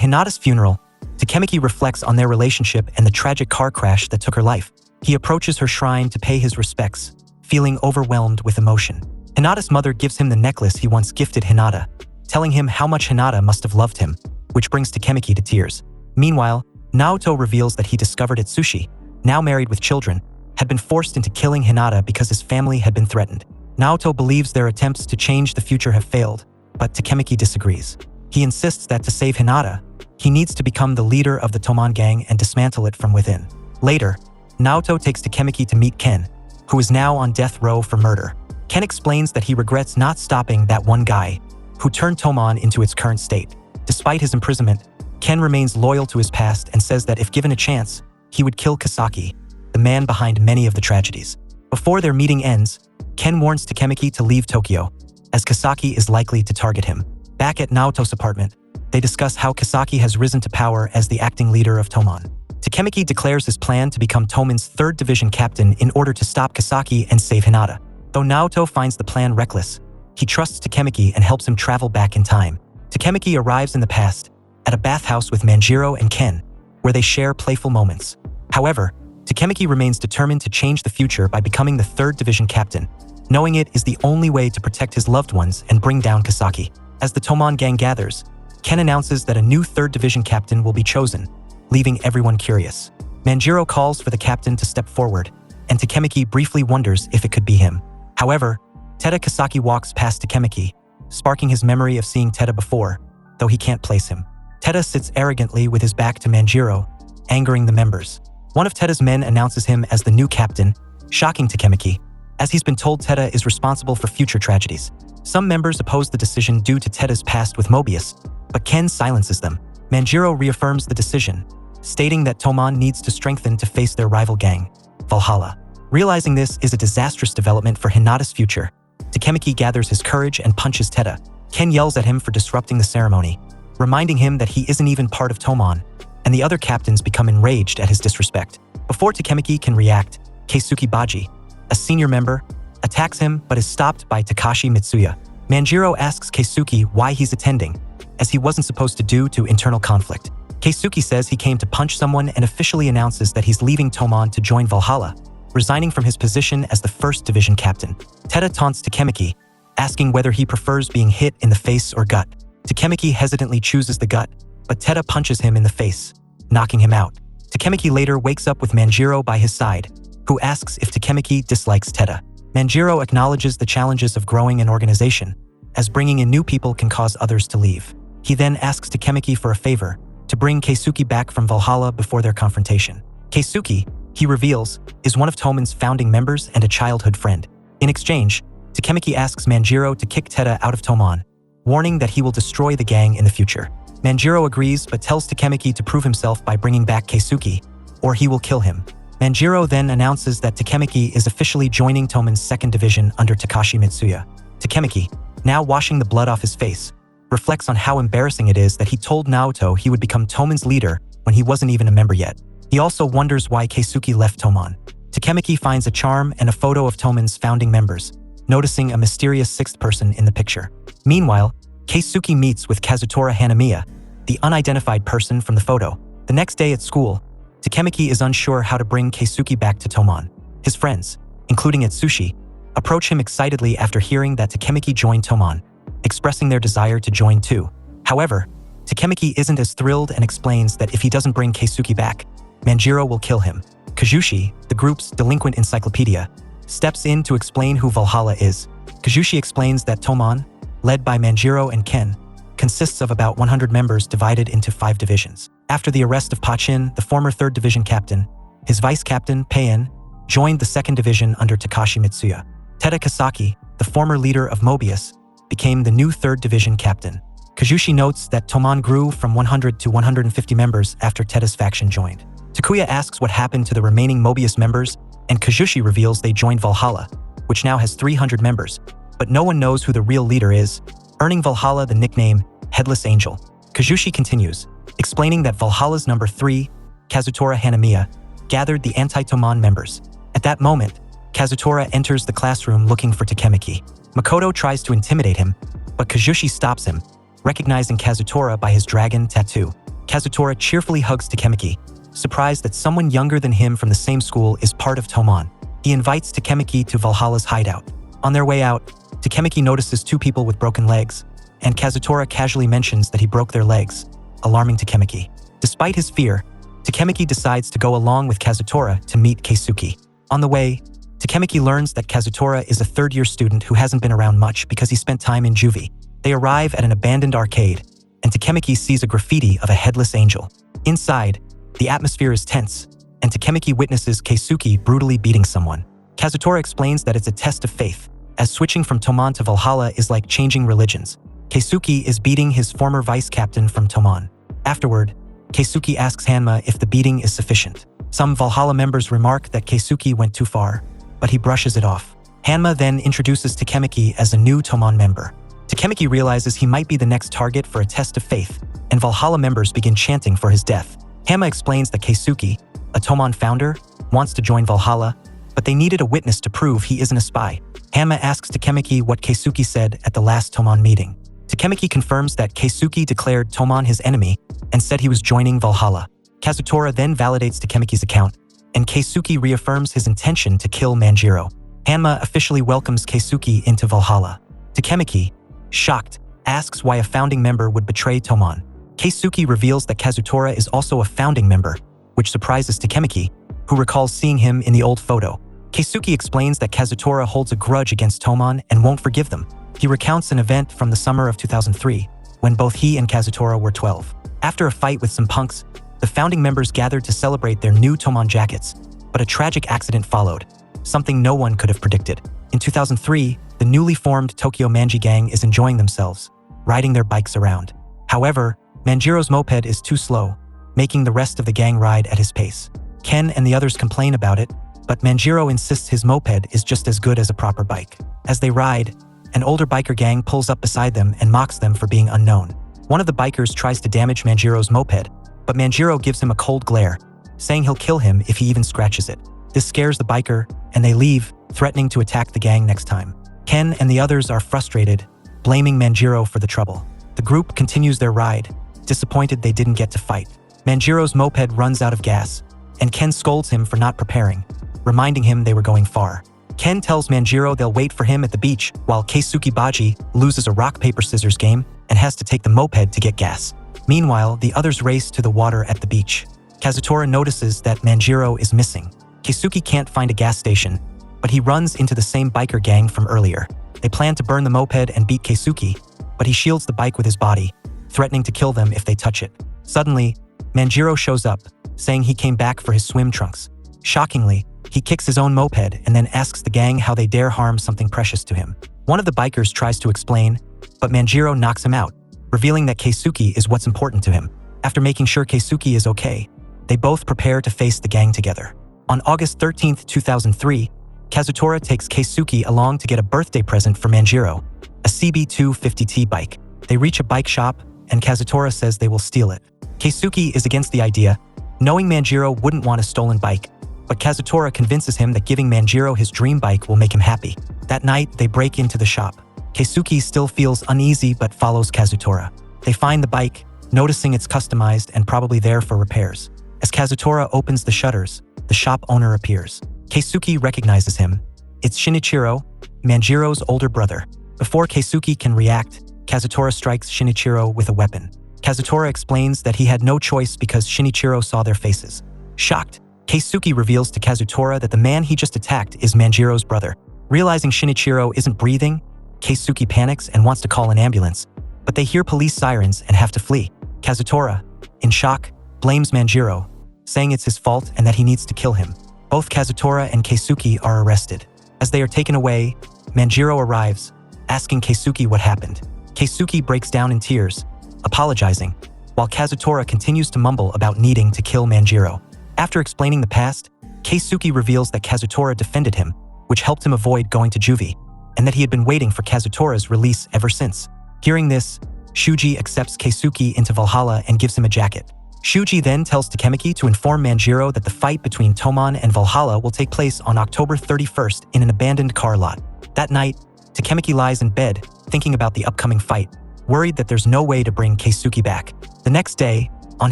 Hinata's funeral, Takemichi reflects on their relationship and the tragic car crash that took her life. He approaches her shrine to pay his respects, feeling overwhelmed with emotion. Hinata's mother gives him the necklace he once gifted Hinata, telling him how much Hinata must have loved him, which brings Takemichi to tears. Meanwhile, Naoto reveals that he discovered Atsushi, now married with children, had been forced into killing Hinata because his family had been threatened. Naoto believes their attempts to change the future have failed, but Takemichi disagrees. He insists that to save Hinata, he needs to become the leader of the Toman gang and dismantle it from within. Later, Naoto takes Takemichi to meet Ken, who is now on death row for murder. Ken explains that he regrets not stopping that one guy who turned Toman into its current state. Despite his imprisonment, Ken remains loyal to his past and says that if given a chance, he would kill Kasaki, the man behind many of the tragedies. Before their meeting ends, Ken warns Takemichi to leave Tokyo, as Kasaki is likely to target him. Back at Naoto's apartment, they discuss how Kasaki has risen to power as the acting leader of Toman. Takemichi declares his plan to become Toman's 3rd Division captain in order to stop Kasaki and save Hinata. Though Naoto finds the plan reckless, he trusts Takemichi and helps him travel back in time. Takemichi arrives in the past, at a bathhouse with Manjiro and Ken, where they share playful moments. However, Takemichi remains determined to change the future by becoming the 3rd Division captain, knowing it is the only way to protect his loved ones and bring down Kasaki. As the Toman gang gathers, Ken announces that a new 3rd Division captain will be chosen, leaving everyone curious. Manjiro calls for the captain to step forward, and Takemichi briefly wonders if it could be him. However, Tada Kasaki walks past Takemichi, sparking his memory of seeing Tada before, though he can't place him. Tada sits arrogantly with his back to Manjiro, angering the members. One of Tada's men announces him as the new captain, shocking Takemichi, as he's been told Tada is responsible for future tragedies. Some members oppose the decision due to Tada's past with Mobius, but Ken silences them. Manjiro reaffirms the decision, stating that Toman needs to strengthen to face their rival gang, Valhalla. Realizing this is a disastrous development for Hinata's future, Takemichi gathers his courage and punches Tada. Ken yells at him for disrupting the ceremony, reminding him that he isn't even part of Toman, and the other captains become enraged at his disrespect. Before Takemichi can react, Keisuke Baji, a senior member, attacks him but is stopped by Takashi Mitsuya. Manjiro asks Keisuke why he's attending, as he wasn't supposed to due to internal conflict. Keisuke says he came to punch someone and officially announces that he's leaving Toman to join Valhalla, resigning from his position as the 1st Division captain. Tada taunts Takemichi, asking whether he prefers being hit in the face or gut. Takemichi hesitantly chooses the gut, but Tada punches him in the face, knocking him out. Takemichi later wakes up with Manjiro by his side, who asks if Takemichi dislikes Tada. Manjiro acknowledges the challenges of growing an organization, as bringing in new people can cause others to leave. He then asks Takemichi for a favor, to bring Keisuke back from Valhalla before their confrontation. Keisuke, he reveals, is one of Toman's founding members and a childhood friend. In exchange, Takemichi asks Manjiro to kick Tada out of Toman, warning that he will destroy the gang in the future. Manjiro agrees but tells Takemichi to prove himself by bringing back Keisuke, or he will kill him. Manjiro then announces that Takemichi is officially joining Toman's 2nd Division under Takashi Mitsuya. Takemichi, now washing the blood off his face, reflects on how embarrassing it is that he told Naoto he would become Toman's leader when he wasn't even a member yet. He also wonders why Keisuke left Toman. Takemichi finds a charm and a photo of Toman's founding members, noticing a mysterious 6th person in the picture. Meanwhile, Keisuke meets with Kazutora Hanamiya, the unidentified person from the photo. The next day at school, Takemichi is unsure how to bring Keisuke back to Toman. His friends, including Atsushi, approach him excitedly after hearing that Takemichi joined Toman, expressing their desire to join too. However, Takemichi isn't as thrilled and explains that if he doesn't bring Keisuke back, Manjiro will kill him. Kazushi, the group's delinquent encyclopedia, steps in to explain who Valhalla is. Kazushi explains that Toman, led by Manjiro and Ken, consists of about 100 members divided into 5 divisions. After the arrest of Pachin, the former 3rd Division captain, his vice captain, Pain, joined the 2nd Division under Takashi Mitsuya. Tada Kasaki, the former leader of Mobius, became the new 3rd Division captain. Kazushi notes that Toman grew from 100 to 150 members after Tada's faction joined. Takuya asks what happened to the remaining Mobius members, and Kazushi reveals they joined Valhalla, which now has 300 members, but no one knows who the real leader is, earning Valhalla the nickname Headless Angel. Kazushi continues, explaining that Valhalla's number 3, Kazutora Hanamiya, gathered the anti-Toman members. At that moment, Kazutora enters the classroom looking for Takemichi. Makoto tries to intimidate him, but Kazushi stops him, recognizing Kazutora by his dragon tattoo. Kazutora cheerfully hugs Takemichi, surprised that someone younger than him from the same school is part of Toman. He invites Takemichi to Valhalla's hideout. On their way out, Takemichi notices two people with broken legs, and Kazutora casually mentions that he broke their legs, alarming Takemichi. Despite his fear, Takemichi decides to go along with Kazutora to meet Keisuke. On the way, Takemichi learns that Kazutora is a third-year student who hasn't been around much because he spent time in juvie. They arrive at an abandoned arcade, and Takemichi sees a graffiti of a headless angel. Inside, the atmosphere is tense, and Takemichi witnesses Keisuke brutally beating someone. Kazutora explains that it's a test of faith, as switching from Toman to Valhalla is like changing religions. Keisuke is beating his former vice-captain from Toman. Afterward, Keisuke asks Hanma if the beating is sufficient. Some Valhalla members remark that Keisuke went too far, but he brushes it off. Hanma then introduces Takemichi as a new Toman member. Takemichi realizes he might be the next target for a test of faith, and Valhalla members begin chanting for his death. Hanma explains that Keisuke, a Toman founder, wants to join Valhalla, but they needed a witness to prove he isn't a spy. Hanma asks Takemichi what Keisuke said at the last Toman meeting. Takemichi confirms that Keisuke declared Toman his enemy and said he was joining Valhalla. Kazutora then validates Takemichi's account, and Keisuke reaffirms his intention to kill Manjiro. Hanma officially welcomes Keisuke into Valhalla. Takemichi, shocked, asks why a founding member would betray Toman. Keisuke reveals that Kazutora is also a founding member, which surprises Takemichi, who recalls seeing him in the old photo. Keisuke explains that Kazutora holds a grudge against Toman and won't forgive them. He recounts an event from the summer of 2003, when both he and Kazutora were 12. After a fight with some punks, the founding members gathered to celebrate their new Toman jackets, but a tragic accident followed, something no one could have predicted. In 2003, the newly formed Tokyo Manji gang is enjoying themselves, riding their bikes around. However, Manjiro's moped is too slow, making the rest of the gang ride at his pace. Ken and the others complain about it, but Manjiro insists his moped is just as good as a proper bike. As they ride, an older biker gang pulls up beside them and mocks them for being unknown. One of the bikers tries to damage Manjiro's moped, but Manjiro gives him a cold glare, saying he'll kill him if he even scratches it. This scares the biker, and they leave, threatening to attack the gang next time. Ken and the others are frustrated, blaming Manjiro for the trouble. The group continues their ride, disappointed they didn't get to fight. Manjiro's moped runs out of gas, and Ken scolds him for not preparing, reminding him they were going far. Ken tells Manjiro they'll wait for him at the beach, while Keisuke Baji loses a rock-paper-scissors game and has to take the moped to get gas. Meanwhile, the others race to the water at the beach. Kazutora notices that Manjiro is missing. Keisuke can't find a gas station, but he runs into the same biker gang from earlier. They plan to burn the moped and beat Keisuke, but he shields the bike with his body, threatening to kill them if they touch it. Suddenly, Manjiro shows up, saying he came back for his swim trunks. Shockingly, he kicks his own moped and then asks the gang how they dare harm something precious to him. One of the bikers tries to explain, but Manjiro knocks him out, revealing that Keisuke is what's important to him. After making sure Keisuke is okay, they both prepare to face the gang together. On August 13, 2003, Kazutora takes Keisuke along to get a birthday present for Manjiro, a CB250T bike. They reach a bike shop, and Kazutora says they will steal it. Keisuke is against the idea, knowing Manjiro wouldn't want a stolen bike, but Kazutora convinces him that giving Manjiro his dream bike will make him happy. That night, they break into the shop. Keisuke still feels uneasy but follows Kazutora. They find the bike, noticing it's customized and probably there for repairs. As Kazutora opens the shutters, the shop owner appears. Keisuke recognizes him. It's Shinichiro, Manjiro's older brother. Before Keisuke can react, Kazutora strikes Shinichiro with a weapon. Kazutora explains that he had no choice because Shinichiro saw their faces. Shocked, Keisuke reveals to Kazutora that the man he just attacked is Manjiro's brother. Realizing Shinichiro isn't breathing, Keisuke panics and wants to call an ambulance, but they hear police sirens and have to flee. Kazutora, in shock, blames Manjiro, saying it's his fault and that he needs to kill him. Both Kazutora and Keisuke are arrested. As they are taken away, Manjiro arrives, asking Keisuke what happened. Keisuke breaks down in tears, apologizing, while Kazutora continues to mumble about needing to kill Manjiro. After explaining the past, Keisuke reveals that Kazutora defended him, which helped him avoid going to juvie, and that he had been waiting for Kazutora's release ever since. Hearing this, Shuji accepts Keisuke into Valhalla and gives him a jacket. Shuji then tells Takemichi to inform Manjiro that the fight between Toman and Valhalla will take place on October 31st in an abandoned car lot. That night, Takemichi lies in bed, thinking about the upcoming fight, worried that there's no way to bring Keisuke back. The next day, On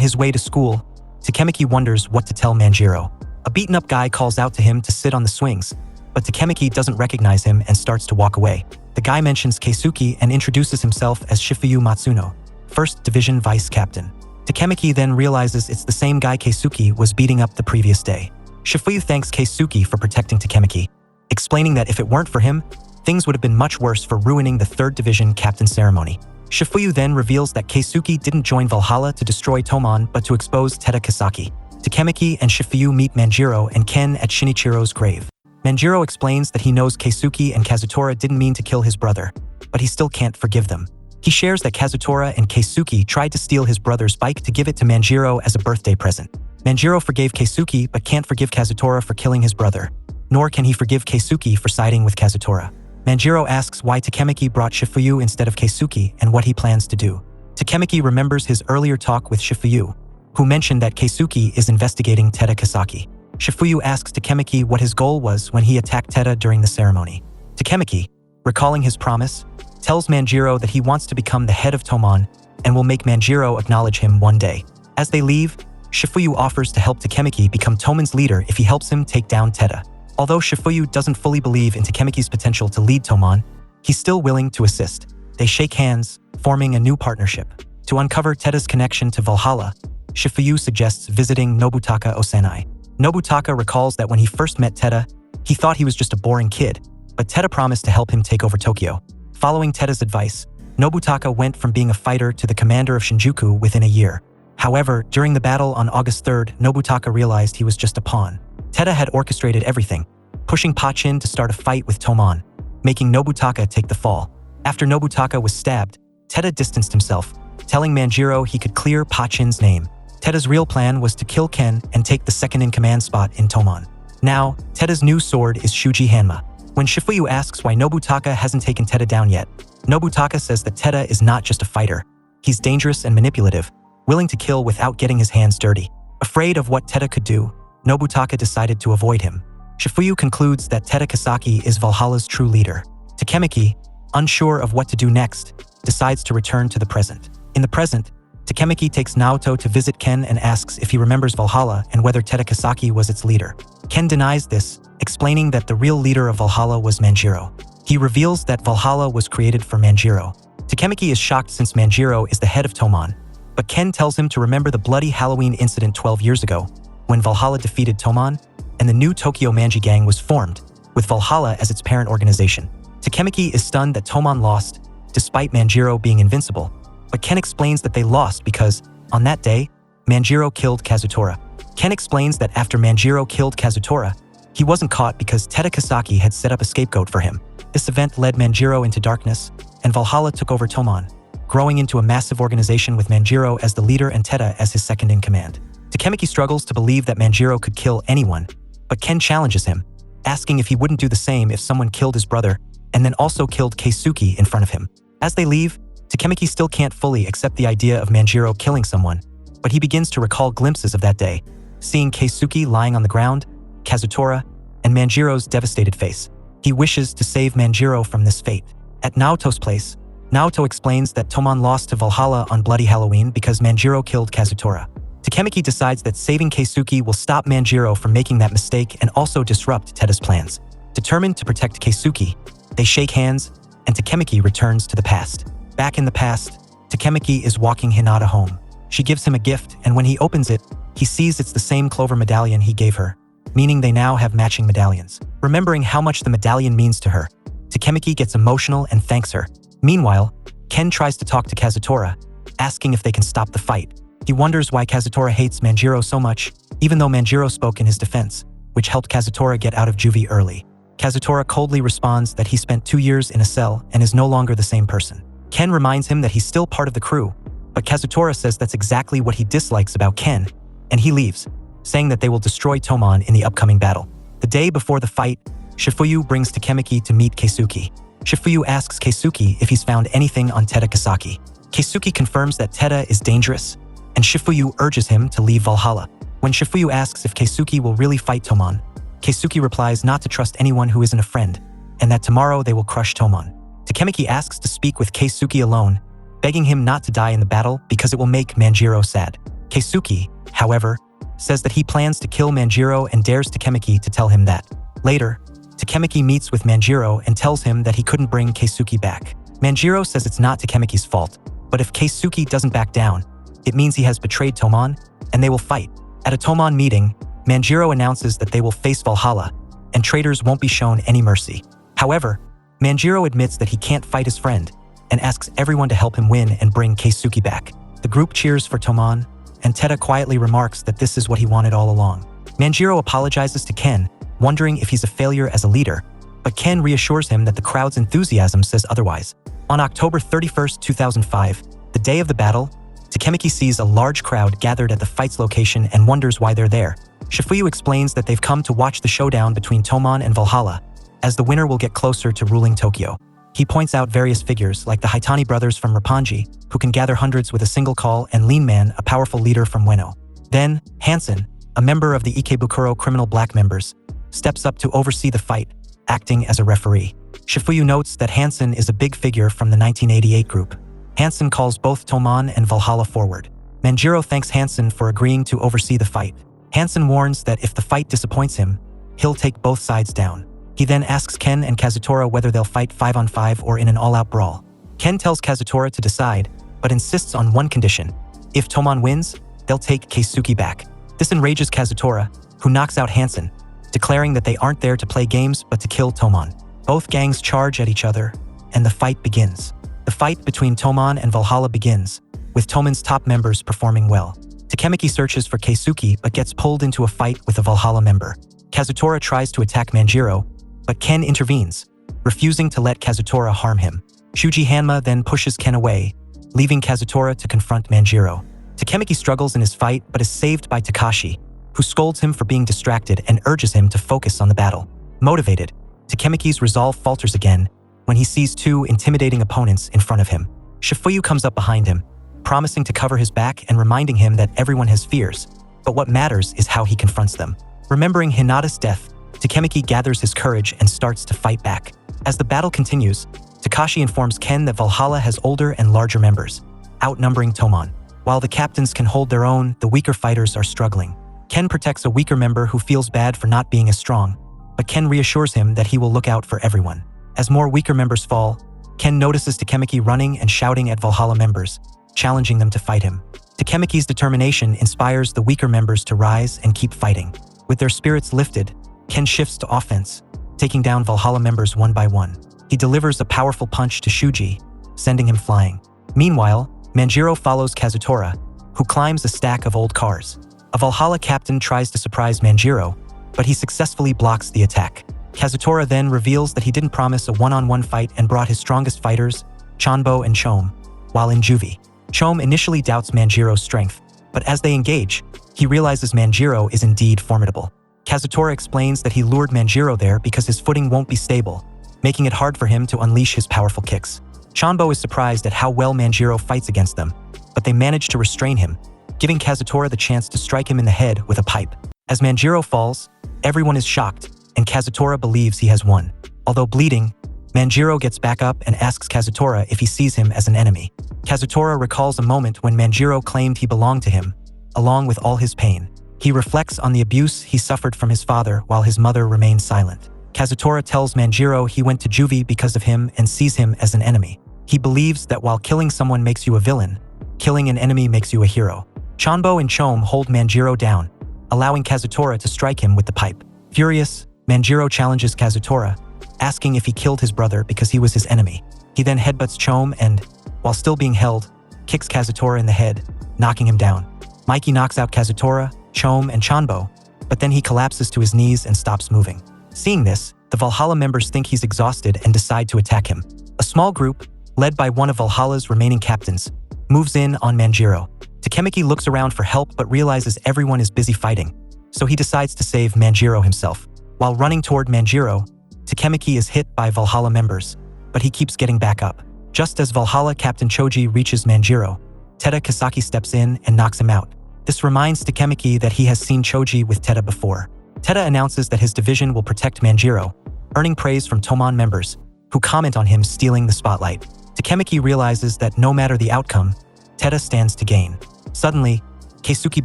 his way to school, Takemichi wonders what to tell Manjiro. A beaten-up guy calls out to him to sit on the swings, but Takemichi doesn't recognize him and starts to walk away. The guy mentions Keisuke and introduces himself as Shifuyu Matsuno, 1st Division Vice Captain. Takemichi then realizes it's the same guy Keisuke was beating up the previous day. Shifuyu thanks Keisuke for protecting Takemichi, explaining that if it weren't for him, things would have been much worse for ruining the 3rd Division captain ceremony. Shifuyu then reveals that Keisuke didn't join Valhalla to destroy Tomon but to expose Tada Kisaki. Takemichi and Shifuyu meet Manjiro and Ken at Shinichiro's grave. Manjiro explains that he knows Keisuke and Kazutora didn't mean to kill his brother, but he still can't forgive them. He shares that Kazutora and Keisuke tried to steal his brother's bike to give it to Manjiro as a birthday present. Manjiro forgave Keisuke but can't forgive Kazutora for killing his brother, nor can he forgive Keisuke for siding with Kazutora. Manjiro asks why Takemichi brought Shifuyu instead of Keisuke and what he plans to do. Takemichi remembers his earlier talk with Shifuyu, who mentioned that Keisuke is investigating Tada Kisaki. Shifuyu asks Takemichi what his goal was when he attacked Tada during the ceremony. Takemichi, recalling his promise, tells Manjiro that he wants to become the head of Tomon and will make Manjiro acknowledge him one day. As they leave, Shifuyu offers to help Takemichi become Tomon's leader if he helps him take down Tada. Although Shifuyu doesn't fully believe in Takemichi's potential to lead Tomon, he's still willing to assist. They shake hands, forming a new partnership. To uncover Tada's connection to Valhalla, Shifuyu suggests visiting Nobutaka Osenai. Nobutaka recalls that when he first met Tada, he thought he was just a boring kid, but Tada promised to help him take over Tokyo. Following Tada's advice, Nobutaka went from being a fighter to the commander of Shinjuku within a year. However, during the battle on August 3rd, Nobutaka realized he was just a pawn. Tada had orchestrated everything, pushing Pachin to start a fight with Tomon, making Nobutaka take the fall. After Nobutaka was stabbed, Tada distanced himself, telling Manjiro he could clear Pachin's name. Tada's real plan was to kill Ken and take the second-in-command spot in Tomon. Now, Tada's new sword is Shuji Hanma. When Shifuyu asks why Nobutaka hasn't taken Tada down yet, Nobutaka says that Tada is not just a fighter. He's dangerous and manipulative, willing to kill without getting his hands dirty. Afraid of what Tada could do, Nobutaka decided to avoid him. Shifuyu concludes that Tada Kisaki is Valhalla's true leader. Takemichi, unsure of what to do next, decides to return to the present. In the present, Takemichi takes Naoto to visit Ken and asks if he remembers Valhalla and whether Tada Kisaki was its leader. Ken denies this, explaining that the real leader of Valhalla was Manjiro. He reveals that Valhalla was created for Manjiro. Takemichi is shocked since Manjiro is the head of Tomon, but Ken tells him to remember the bloody Halloween incident 12 years ago, when Valhalla defeated Tomon, and the new Tokyo Manji Gang was formed, with Valhalla as its parent organization. Takemichi is stunned that Tomon lost, despite Manjiro being invincible, but Ken explains that they lost because, on that day, Manjiro killed Kazutora. Ken explains that after Manjiro killed Kazutora, he wasn't caught because Tada Kisaki had set up a scapegoat for him. This event led Manjiro into darkness, and Valhalla took over Tomon, growing into a massive organization with Manjiro as the leader and Tada as his second-in-command. Takemichi struggles to believe that Manjiro could kill anyone, but Ken challenges him, asking if he wouldn't do the same if someone killed his brother and then also killed Keisuke in front of him. As they leave, Takemichi still can't fully accept the idea of Manjiro killing someone, but he begins to recall glimpses of that day, seeing Keisuke lying on the ground, Kazutora, and Manjiro's devastated face. He wishes to save Manjiro from this fate. At Naoto's place, Naoto explains that Tomon lost to Valhalla on Bloody Halloween because Manjiro killed Kazutora. Takemichi decides that saving Keisuke will stop Manjiro from making that mistake and also disrupt Tada's plans. Determined to protect Keisuke, they shake hands, and Takemichi returns to the past. Back in the past, Takemichi is walking Hinata home. She gives him a gift, and when he opens it, he sees it's the same clover medallion he gave her, meaning they now have matching medallions. Remembering how much the medallion means to her, Takemichi gets emotional and thanks her. Meanwhile, Ken tries to talk to Kazutora, asking if they can stop the fight. He wonders why Kazutora hates Manjiro so much, even though Manjiro spoke in his defense, which helped Kazutora get out of juvie early. Kazutora coldly responds that he spent 2 years in a cell and is no longer the same person. Ken reminds him that he's still part of the crew, but Kazutora says that's exactly what he dislikes about Ken, and he leaves, saying that they will destroy Tomon in the upcoming battle. The day before the fight, Shifuyu brings Takemichi to meet Keisuke. Shifuyu asks Keisuke if he's found anything on Tada Kisaki. Keisuke confirms that Tada is dangerous, and Shifuyu urges him to leave Valhalla. When Shifuyu asks if Keisuke will really fight Tomon, Keisuke replies not to trust anyone who isn't a friend, and that tomorrow they will crush Tomon. Takemichi asks to speak with Keisuke alone, begging him not to die in the battle because it will make Manjiro sad. Keisuke, however, says that he plans to kill Manjiro and dares Takemichi to tell him that. Later, Takemichi meets with Manjiro and tells him that he couldn't bring Keisuke back. Manjiro says it's not Takemichi's fault, but if Keisuke doesn't back down, it means he has betrayed Toman, and they will fight. At a Toman meeting, Manjiro announces that they will face Valhalla, and traitors won't be shown any mercy. However, Manjiro admits that he can't fight his friend, and asks everyone to help him win and bring Keisuke back. The group cheers for Toman, and Teda quietly remarks that this is what he wanted all along. Manjiro apologizes to Ken, wondering if he's a failure as a leader, but Ken reassures him that the crowd's enthusiasm says otherwise. On October 31, 2005, the day of the battle, Takemichi sees a large crowd gathered at the fight's location and wonders why they're there. Shifuyu explains that they've come to watch the showdown between Toman and Valhalla, as the winner will get closer to ruling Tokyo. He points out various figures like the Haitani brothers from Roppongi, who can gather hundreds with a single call, and Lean Man, a powerful leader from Ueno. Then, Hansen, a member of the Ikebukuro criminal black members, steps up to oversee the fight, acting as a referee. Shifuyu notes that Hansen is a big figure from the 1988 group. Hansen calls both Toman and Valhalla forward. Manjiro thanks Hansen for agreeing to oversee the fight. Hansen warns that if the fight disappoints him, he'll take both sides down. He then asks Ken and Kazutora whether they'll fight 5-on-5 or in an all-out brawl. Ken tells Kazutora to decide, but insists on one condition. If Toman wins, they'll take Keisuke back. This enrages Kazutora, who knocks out Hansen, declaring that they aren't there to play games but to kill Toman. Both gangs charge at each other, and the fight begins. The fight between Toman and Valhalla begins, with Toman's top members performing well. Takemichi searches for Keisuke but gets pulled into a fight with a Valhalla member. Kazutora tries to attack Manjiro, but Ken intervenes, refusing to let Kazutora harm him. Shuji Hanma then pushes Ken away, leaving Kazutora to confront Manjiro. Takemichi struggles in his fight but is saved by Takashi, who scolds him for being distracted and urges him to focus on the battle. Motivated, Takemichi's resolve falters again when he sees two intimidating opponents in front of him. Shifuyu comes up behind him, promising to cover his back and reminding him that everyone has fears, but what matters is how he confronts them. Remembering Hinata's death, Takemichi gathers his courage and starts to fight back. As the battle continues, Takashi informs Ken that Valhalla has older and larger members, outnumbering Toman. While the captains can hold their own, the weaker fighters are struggling. Ken protects a weaker member who feels bad for not being as strong, but Ken reassures him that he will look out for everyone. As more weaker members fall, Ken notices Takemichi running and shouting at Valhalla members, challenging them to fight him. Takemichi's determination inspires the weaker members to rise and keep fighting. With their spirits lifted, Ken shifts to offense, taking down Valhalla members one by one. He delivers a powerful punch to Shuji, sending him flying. Meanwhile, Manjiro follows Kazutora, who climbs a stack of old cars. A Valhalla captain tries to surprise Manjiro, but he successfully blocks the attack. Kazutora then reveals that he didn't promise a one-on-one fight and brought his strongest fighters, Chanbo and Chom, while in juvie. Chom initially doubts Manjiro's strength, but as they engage, he realizes Manjiro is indeed formidable. Kazutora explains that he lured Manjiro there because his footing won't be stable, making it hard for him to unleash his powerful kicks. Chanbo is surprised at how well Manjiro fights against them, but they manage to restrain him, giving Kazutora the chance to strike him in the head with a pipe. As Manjiro falls, everyone is shocked, and Kazutora believes he has won. Although bleeding, Manjiro gets back up and asks Kazutora if he sees him as an enemy. Kazutora recalls a moment when Manjiro claimed he belonged to him, along with all his pain. He reflects on the abuse he suffered from his father while his mother remained silent. Kazutora tells Manjiro he went to juvie because of him and sees him as an enemy. He believes that while killing someone makes you a villain, killing an enemy makes you a hero. Chanbo and Chom hold Manjiro down, allowing Kazutora to strike him with the pipe. Furious, Manjiro challenges Kazutora, asking if he killed his brother because he was his enemy. He then headbutts Chom and, while still being held, kicks Kazutora in the head, knocking him down. Mikey knocks out Kazutora, Chom, and Chanbo, but then he collapses to his knees and stops moving. Seeing this, the Valhalla members think he's exhausted and decide to attack him. A small group, led by one of Valhalla's remaining captains, moves in on Manjiro. Takemichi looks around for help but realizes everyone is busy fighting, so he decides to save Manjiro himself. While running toward Manjiro, Takemichi is hit by Valhalla members, but he keeps getting back up. Just as Valhalla Captain Choji reaches Manjiro, Teda Kasaki steps in and knocks him out. This reminds Takemichi that he has seen Choji with Teda before. Teda announces that his division will protect Manjiro, earning praise from Toman members, who comment on him stealing the spotlight. Takemichi realizes that no matter the outcome, Teda stands to gain. Suddenly, Keisuke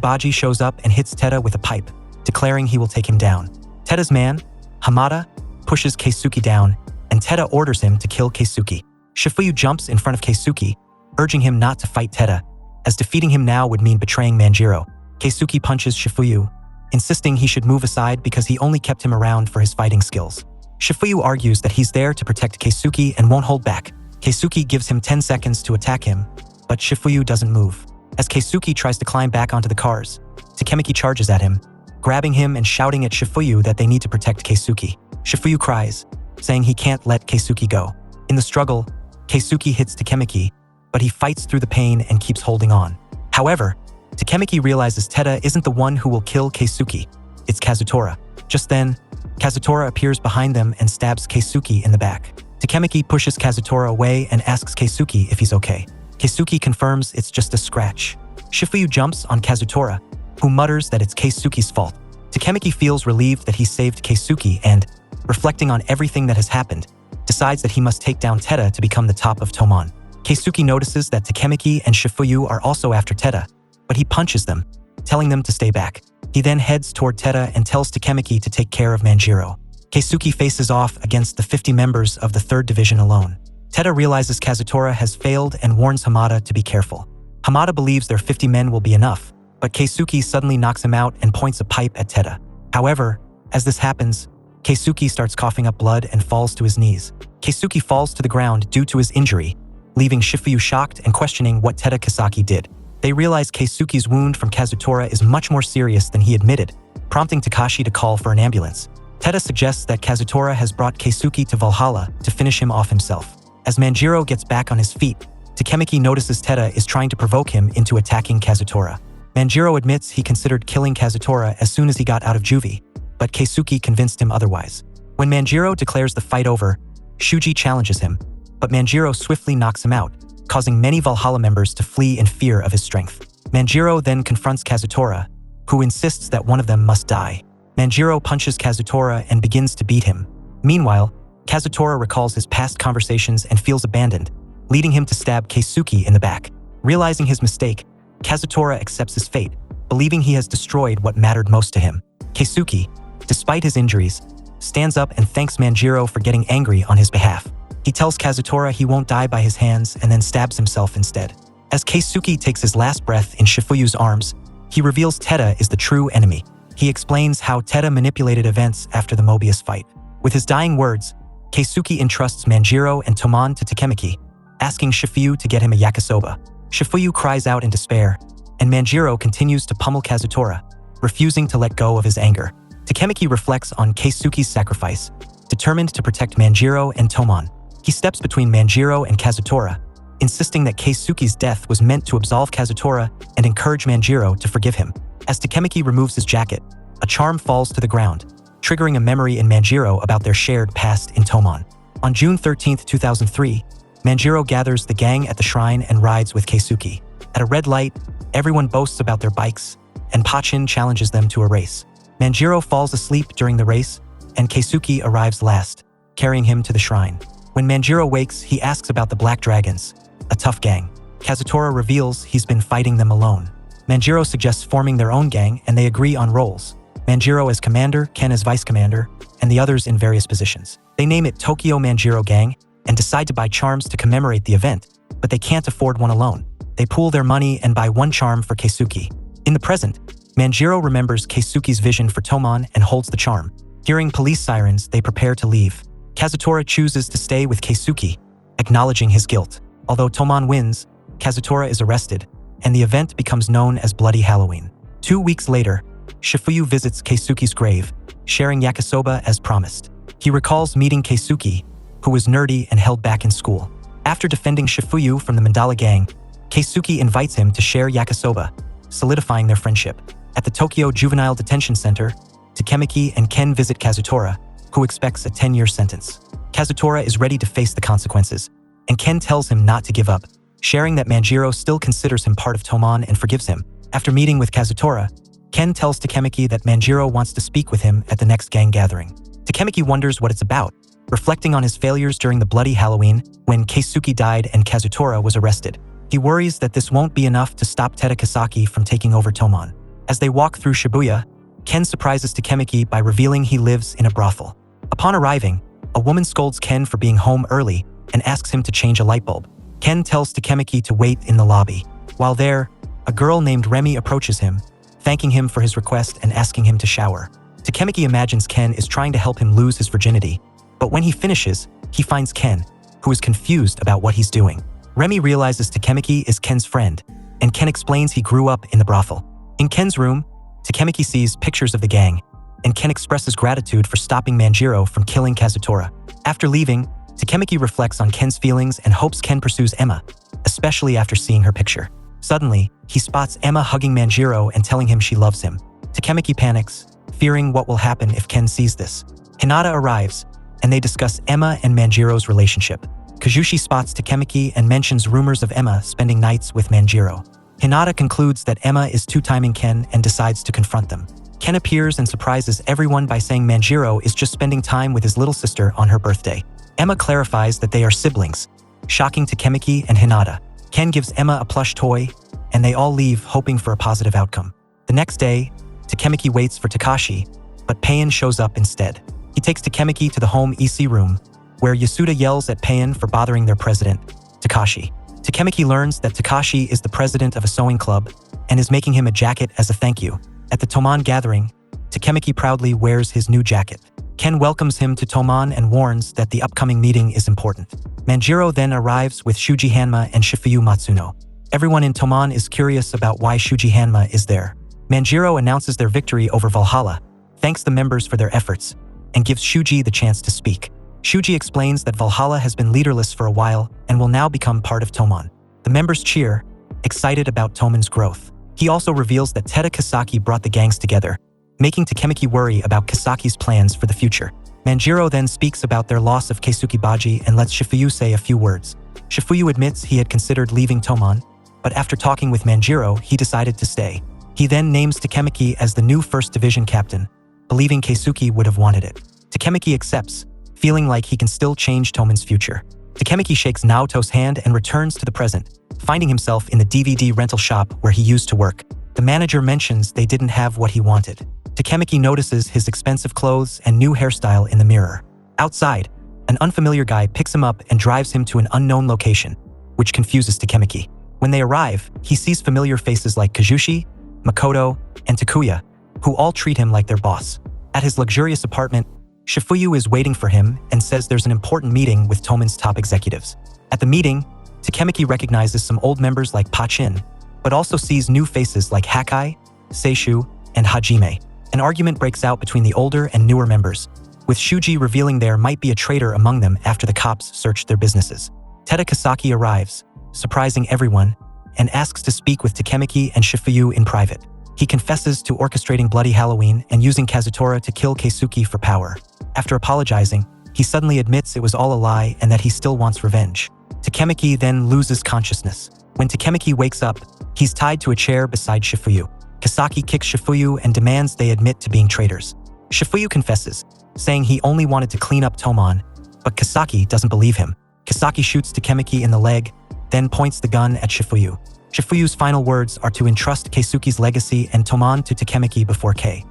Baji shows up and hits Tada with a pipe, declaring he will take him down. Tada's man, Hamada, pushes Keisuke down, and Tada orders him to kill Keisuke. Shifuyu jumps in front of Keisuke, urging him not to fight Tada, as defeating him now would mean betraying Manjiro. Keisuke punches Shifuyu, insisting he should move aside because he only kept him around for his fighting skills. Shifuyu argues that he's there to protect Keisuke and won't hold back. Keisuke gives him 10 seconds to attack him, but Shifuyu doesn't move. As Keisuke tries to climb back onto the cars, Takemichi charges at him, grabbing him and shouting at Shifuyu that they need to protect Keisuke. Shifuyu cries, saying he can't let Keisuke go. In the struggle, Keisuke hits Takemichi, but he fights through the pain and keeps holding on. However, Takemichi realizes Tada isn't the one who will kill Keisuke, it's Kazutora. Just then, Kazutora appears behind them and stabs Keisuke in the back. Takemichi pushes Kazutora away and asks Keisuke if he's okay. Keisuke confirms it's just a scratch. Shifuyu jumps on Kazutora, who mutters that it's Keisuke's fault. Takemichi feels relieved that he saved Keisuke and, reflecting on everything that has happened, decides that he must take down Tada to become the top of Toman. Keisuke notices that Takemichi and Shifuyu are also after Tada, but he punches them, telling them to stay back. He then heads toward Tada and tells Takemichi to take care of Manjiro. Keisuke faces off against the 50 members of the 3rd Division alone. Tada realizes Kazutora has failed and warns Hamada to be careful. Hamada believes their 50 men will be enough, but Keisuke suddenly knocks him out and points a pipe at Tada. However, as this happens, Keisuke starts coughing up blood and falls to his knees. Keisuke falls to the ground due to his injury, leaving Shifuyu shocked and questioning what Tada Kisaki did. They realize Keisuke's wound from Kazutora is much more serious than he admitted, prompting Takashi to call for an ambulance. Tada suggests that Kazutora has brought Keisuke to Valhalla to finish him off himself. As Manjiro gets back on his feet, Takemichi notices Tada is trying to provoke him into attacking Kazutora. Manjiro admits he considered killing Kazutora as soon as he got out of juvie, but Keisuke convinced him otherwise. When Manjiro declares the fight over, Shuji challenges him, but Manjiro swiftly knocks him out, causing many Valhalla members to flee in fear of his strength. Manjiro then confronts Kazutora, who insists that one of them must die. Manjiro punches Kazutora and begins to beat him. Meanwhile, Kazutora recalls his past conversations and feels abandoned, leading him to stab Keisuke in the back. Realizing his mistake, Kazutora accepts his fate, believing he has destroyed what mattered most to him. Keisuke, despite his injuries, stands up and thanks Manjiro for getting angry on his behalf. He tells Kazutora he won't die by his hands and then stabs himself instead. As Keisuke takes his last breath in Shifuyu's arms, he reveals Tada is the true enemy. He explains how Tada manipulated events after the Mobius fight. With his dying words, Keisuke entrusts Manjiro and Toman to Takemichi, asking Shifuyu to get him a yakisoba. Shifuyu cries out in despair, and Manjiro continues to pummel Kazutora, refusing to let go of his anger. Takemichi reflects on Keisuke's sacrifice, determined to protect Manjiro and Toman. He steps between Manjiro and Kazutora, insisting that Keisuke's death was meant to absolve Kazutora and encourage Manjiro to forgive him. As Takemichi removes his jacket, a charm falls to the ground, triggering a memory in Manjiro about their shared past in Toman. On June 13, 2003, Manjiro gathers the gang at the shrine and rides with Keisuke. At a red light, everyone boasts about their bikes, and Pachin challenges them to a race. Manjiro falls asleep during the race, and Keisuke arrives last, carrying him to the shrine. When Manjiro wakes, he asks about the Black Dragons, a tough gang. Kazutora reveals he's been fighting them alone. Manjiro suggests forming their own gang, and they agree on roles. Manjiro as commander, Ken as vice commander, and the others in various positions. They name it Tokyo Manjiro Gang and decide to buy charms to commemorate the event, but they can't afford one alone. They pool their money and buy one charm for Keisuke. In the present, Manjiro remembers Keisuke's vision for Toman and holds the charm. Hearing police sirens, they prepare to leave. Kazutora chooses to stay with Keisuke, acknowledging his guilt. Although Toman wins, Kazutora is arrested, and the event becomes known as Bloody Halloween. 2 weeks later, Shifuyu visits Keisuke's grave, sharing yakisoba as promised. He recalls meeting Keisuke, who was nerdy and held back in school. After defending Shifuyu from the Mandala gang, Keisuke invites him to share yakisoba, solidifying their friendship. At the Tokyo Juvenile Detention Center, Takemichi and Ken visit Kazutora, who expects a 10-year sentence. Kazutora is ready to face the consequences, and Ken tells him not to give up, sharing that Manjiro still considers him part of Toman and forgives him. After meeting with Kazutora, Ken tells Takemichi that Manjiro wants to speak with him at the next gang gathering. Takemichi wonders what it's about, reflecting on his failures during the Bloody Halloween when Keisuke died and Kazutora was arrested. He worries that this won't be enough to stop Tadakasaki from taking over Tomon. As they walk through Shibuya, Ken surprises Takemichi by revealing he lives in a brothel. Upon arriving, a woman scolds Ken for being home early and asks him to change a light bulb. Ken tells Takemichi to wait in the lobby. While there, a girl named Remy approaches him, thanking him for his request and asking him to shower. Takemichi imagines Ken is trying to help him lose his virginity, but when he finishes, he finds Ken, who is confused about what he's doing. Remy realizes Takemichi is Ken's friend, and Ken explains he grew up in the brothel. In Ken's room, Takemichi sees pictures of the gang, and Ken expresses gratitude for stopping Manjiro from killing Kazutora. After leaving, Takemichi reflects on Ken's feelings and hopes Ken pursues Emma, especially after seeing her picture. Suddenly, he spots Emma hugging Manjiro and telling him she loves him. Takemichi panics, fearing what will happen if Ken sees this. Hinata arrives, and they discuss Emma and Manjiro's relationship. Kazushi spots Takemichi and mentions rumors of Emma spending nights with Manjiro. Hinata concludes that Emma is two-timing Ken and decides to confront them. Ken appears and surprises everyone by saying Manjiro is just spending time with his little sister on her birthday. Emma clarifies that they are siblings, shocking Takemichi and Hinata. Ken gives Emma a plush toy, and they all leave hoping for a positive outcome. The next day, Takemichi waits for Takashi, but Pain shows up instead. He takes Takemichi to the home EC room, where Yasuda yells at Pain for bothering their president, Takashi. Takemichi learns that Takashi is the president of a sewing club and is making him a jacket as a thank you. At the Tomon gathering, Takemichi proudly wears his new jacket. Ken welcomes him to Tomon and warns that the upcoming meeting is important. Manjiro then arrives with Shuji Hanma and Shifuyu Matsuno. Everyone in Tomon is curious about why Shuji Hanma is there. Manjiro announces their victory over Valhalla, thanks the members for their efforts, and gives Shuji the chance to speak. Shuji explains that Valhalla has been leaderless for a while and will now become part of Tomon. The members cheer, excited about Tomon's growth. He also reveals that Teda Kasaki brought the gangs together, making Takemichi worry about Kasaki's plans for the future. Manjiro then speaks about their loss of Keisuke Baji and lets Shifuyu say a few words. Shifuyu admits he had considered leaving Tomon, but after talking with Manjiro, he decided to stay. He then names Takemichi as the new 1st Division captain, believing Keisuke would have wanted it. Takemichi accepts, feeling like he can still change Tomon's future. Takemichi shakes Naoto's hand and returns to the present, finding himself in the DVD rental shop where he used to work. The manager mentions they didn't have what he wanted. Takemichi notices his expensive clothes and new hairstyle in the mirror. Outside, an unfamiliar guy picks him up and drives him to an unknown location, which confuses Takemichi. When they arrive, he sees familiar faces like Kazushi, Makoto, and Takuya, who all treat him like their boss. At his luxurious apartment, Shifuyu is waiting for him and says there's an important meeting with Tomon's top executives. At the meeting, Takemichi recognizes some old members like Pachin, but also sees new faces like Hakai, Seishu, and Hajime. An argument breaks out between the older and newer members, with Shuji revealing there might be a traitor among them after the cops searched their businesses. Teda Kasaki arrives, surprising everyone, and asks to speak with Takemichi and Shifuyu in private. He confesses to orchestrating Bloody Halloween and using Kazutora to kill Keisuke for power. After apologizing, he suddenly admits it was all a lie and that he still wants revenge. Takemichi then loses consciousness. When Takemichi wakes up, he's tied to a chair beside Shifuyu. Kasaki kicks Shifuyu and demands they admit to being traitors. Shifuyu confesses, saying he only wanted to clean up Tomon, but Kasaki doesn't believe him. Kasaki shoots Takemichi in the leg, then points the gun at Shifuyu. Shifuyu's final words are to entrust Keisuke's legacy and Tomon to Takemichi before K.